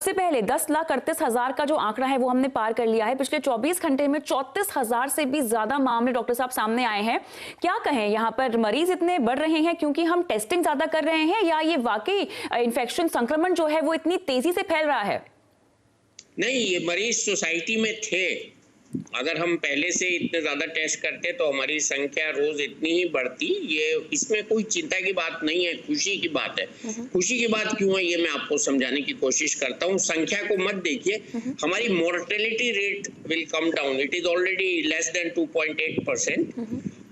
सबसे पहले 10,38,000 का जो आंकड़ा है वो हमने पार कर लिया है। पिछले 24 घंटे में 34,000 से भी ज्यादा मामले डॉक्टर साहब सामने आए हैं। क्या कहें, यहाँ पर मरीज इतने बढ़ रहे हैं क्योंकि हम टेस्टिंग ज्यादा कर रहे हैं, या ये वाकई इन्फेक्शन संक्रमण जो है वो इतनी तेजी से फैल रहा है? नहीं, ये मरीज सोसाइटी में थे। अगर हम पहले से इतने ज्यादा टेस्ट करते तो हमारी संख्या रोज इतनी ही बढ़ती। ये इसमें कोई चिंता की बात नहीं है, खुशी की बात है। खुशी की बात क्यों है ये मैं आपको समझाने की कोशिश करता हूँ। संख्या को मत देखिए, हमारी mortality rate will come down. It is already less than 2.8%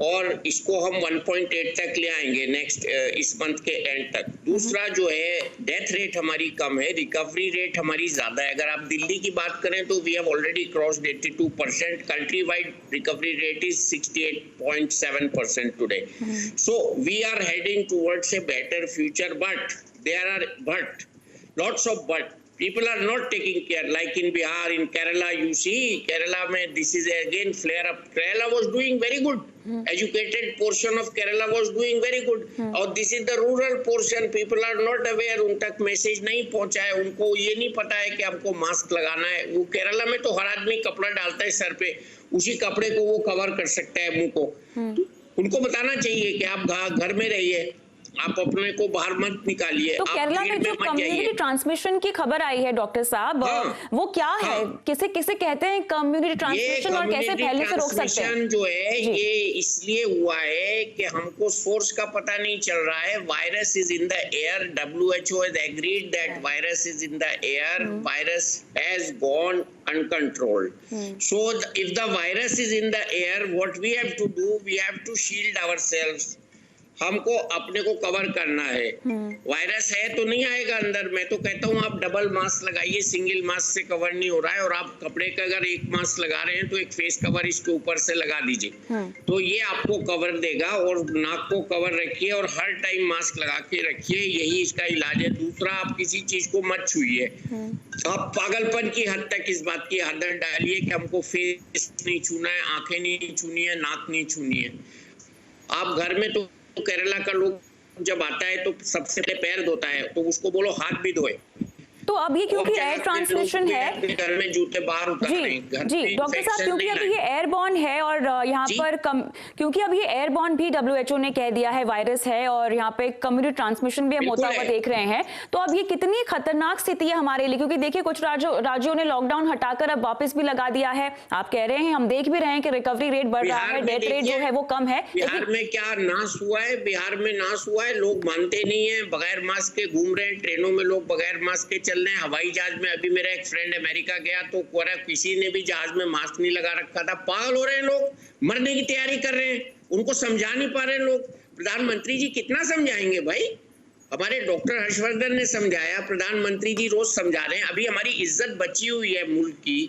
और इसको हम 1.8 तक ले आएंगे नेक्स्ट इस मंथ के एंड तक। दूसरा जो है, डेथ रेट हमारी कम है, रिकवरी रेट हमारी ज्यादा है। अगर आप दिल्ली की बात करें तो we have already crossed 82%। Country wide recovery rate is 68.7% today. So we are heading towards a better future, but there are lots of but people are not taking care. Like in Bihar, in Kerala, you see Kerala mein this is again flare up. Kerala was doing very good. Educated portion of Kerala was doing very good. और this is the rural portion. People are not aware. उन तक message नहीं पहुंचा है, उनको ये नहीं पता है कि हमको मास्क लगाना है। वो केरला में तो हर आदमी कपड़ा डालता है सर पे, उसी कपड़े को वो कवर कर सकता है मुंह को। तो उनको बताना चाहिए कि आप घर में रहिए, आप अपने को बाहर मत निकालिए। तो केरला में जो कम्युनिटी ट्रांसमिशन की खबर आई है डॉक्टर साहब, वो क्या है? किसे किसे कहते हैं कम्युनिटी ट्रांसमिशन और कैसे फैलने से रोक सकते हैं? जो है ये इसलिए हुआ है कि हमको सोर्स का पता नहीं चल रहा है। Virus is in the air. WHO has agreed that virus is in the air. Virus has gone uncontrolled. So if the virus is in the air, what we have to do, we have to shield ourselves. हमको अपने को cover करना है। Virus है तो नहीं आएगा अंदर। मैं तो कहता हूँ आप डबल मास्क लगाइए, सिंगल मास्क से कवर नहीं हो रहा है। और आप कपड़े का अगर एक मास्क लगा रहे हैं तो एक फेस कवर इसके ऊपर से लगा दीजिए, तो ये आपको कवर देगा। और नाक को कवर रखिए और हर टाइम मास्क लगा के रखिए, यही इसका इलाज है। दूसरा, आप किसी चीज को मत छुइए। आप पागलपन की हद तक इस बात की आदत डालिए कि हमको फेस नहीं छूना है, आंखें नहीं छूनी है, नाक नहीं छूनी है। आप घर में तो केरला का लोग जब आता है तो सबसे पहले पैर धोता है, तो उसको बोलो हाथ भी धोए। तो अभी क्योंकि एयर ट्रांसमिशन है, घर में जूते बाहर उतार रहे हैं। जी डॉक्टर साहब, क्योंकि अभी ये एयरबॉर्न है और यहाँ पर क्योंकि अभी ये एयरबॉर्न भी WHO ने कह दिया है वायरस है, और यहाँ पे कम्युनिटी ट्रांसमिशन भी हम होता हुआ देख रहे हैं। तो अब ये कितनी खतरनाक स्थिति है हमारे लिए? क्योंकि देखिए कुछ राज्यों ने लॉकडाउन हटाकर अब वापस भी लगा दिया है। आप कह रहे हैं, हम देख भी रहे हैं कि रिकवरी रेट बढ़ रहा है, डेथ रेट जो है वो कम है। बिहार में क्या नाश हुआ है? बिहार में नाश हुआ है, लोग मानते नहीं है, बगैर मास्क के घूम रहे हैं। ट्रेनों में लोग बगैर मास्क के चल रहे हैं। हवाई जहाज में अभी मेरा एक फ्रेंड अमेरिका गया तो किसी ने भी जहाज में मास्क नहीं लगा रखा था। पागल हो रहे हैं लोग, मरने की तैयारी कर रहे हैं, उनको समझा नहीं पा रहे लोग। प्रधानमंत्री जी कितना समझाएंगे भाई? हमारे डॉक्टर हर्षवर्धन ने समझाया, प्रधानमंत्री जी रोज समझा रहे हैं। अभी हमारी इज्जत बची हुई है मुल्क की,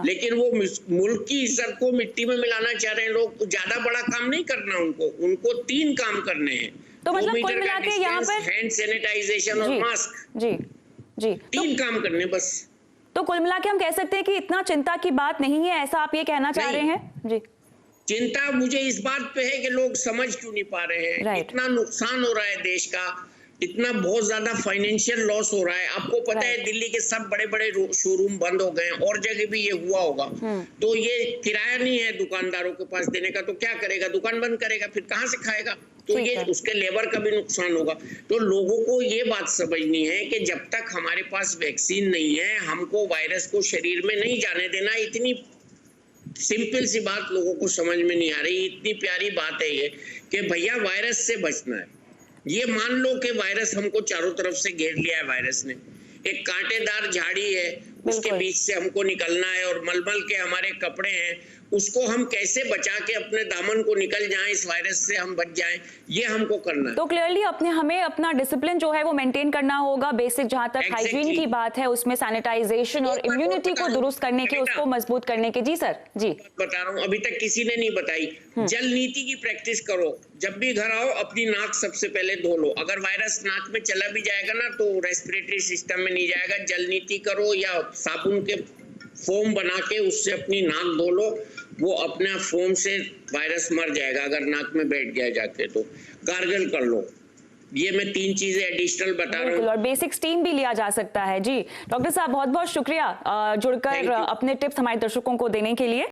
लेकिन वो मुल्क की इज्जत को मिट्टी में मिलाना चाह रहे हैं लोग। ज्यादा बड़ा काम नहीं करना उनको 3 काम करने हैं। तो मतलब कुल मिला के यहाँ पर हैंड सैनिटाइजेशन और मास्क, जी 3 काम करने बस। तो कुल मिला के हम कह सकते हैं कि इतना चिंता की बात नहीं है, ऐसा आप ये कहना चाह रहे हैं? जी, चिंता मुझे इस बात पे है कि लोग समझ क्यों नहीं पा रहे हैं। इतना नुकसान हो रहा है देश का, इतना बहुत ज्यादा फाइनेंशियल लॉस हो रहा है। आपको पता है दिल्ली के सब बड़े बड़े शोरूम बंद हो गए, और जगह भी ये हुआ होगा। तो ये किराया नहीं है दुकानदारों के पास देने का, तो क्या करेगा? दुकान बंद करेगा, फिर कहाँ से खाएगा? तो ये उसके लेबर का भी नुकसान होगा। तो लोगों को ये बात समझनी है कि जब तक हमारे पास वैक्सीन नहीं है, हमको वायरस को शरीर में नहीं जाने देना। इतनी सिंपल सी बात लोगों को समझ में नहीं आ रही। इतनी प्यारी बात है ये कि भैया वायरस से बचना है। ये मान लो कि वायरस हमको चारों तरफ से घेर लिया है। वायरस ने एक कांटेदार झाड़ी है, उसके बीच से हमको निकलना है, और मलमल के हमारे कपड़े हैं, उसको हम कैसे बचा के अपने दामन को निकल जाएं, इस वायरस से हम बच जाएं, ये हमको करना है। तो क्लियरली हमें अपना डिसिप्लिन जो है वो मेंटेन करना होगा। बेसिक जहां तक हाइजीन की बात है, उसमें सैनिटाइजेशन और इम्यूनिटी को दुरुस्त करने के, उसको मजबूत करने के। जी सर, जी बता रहा हूँ, अभी तक किसी ने नहीं बताई। जल नीति की प्रैक्टिस करो। जब भी घर आओ अपनी नाक सबसे पहले धो लो। अगर वायरस नाक में चला भी जाएगा ना तो रेस्पिरेटरी सिस्टम में नहीं जाएगा। जल नीति करो, या साबुन के फोम बना के उससे अपनी नाक धो लो, वो अपना फोम से वायरस मर जाएगा अगर नाक में बैठ गया जाके। तो गार्गल कर लो, ये मैं 3 चीजें एडिशनल बता रहा हूँ। और बेसिक स्टीम भी लिया जा सकता है। जी डॉक्टर साहब बहुत बहुत शुक्रिया जुड़कर अपने टिप्स हमारे दर्शकों को देने के लिए।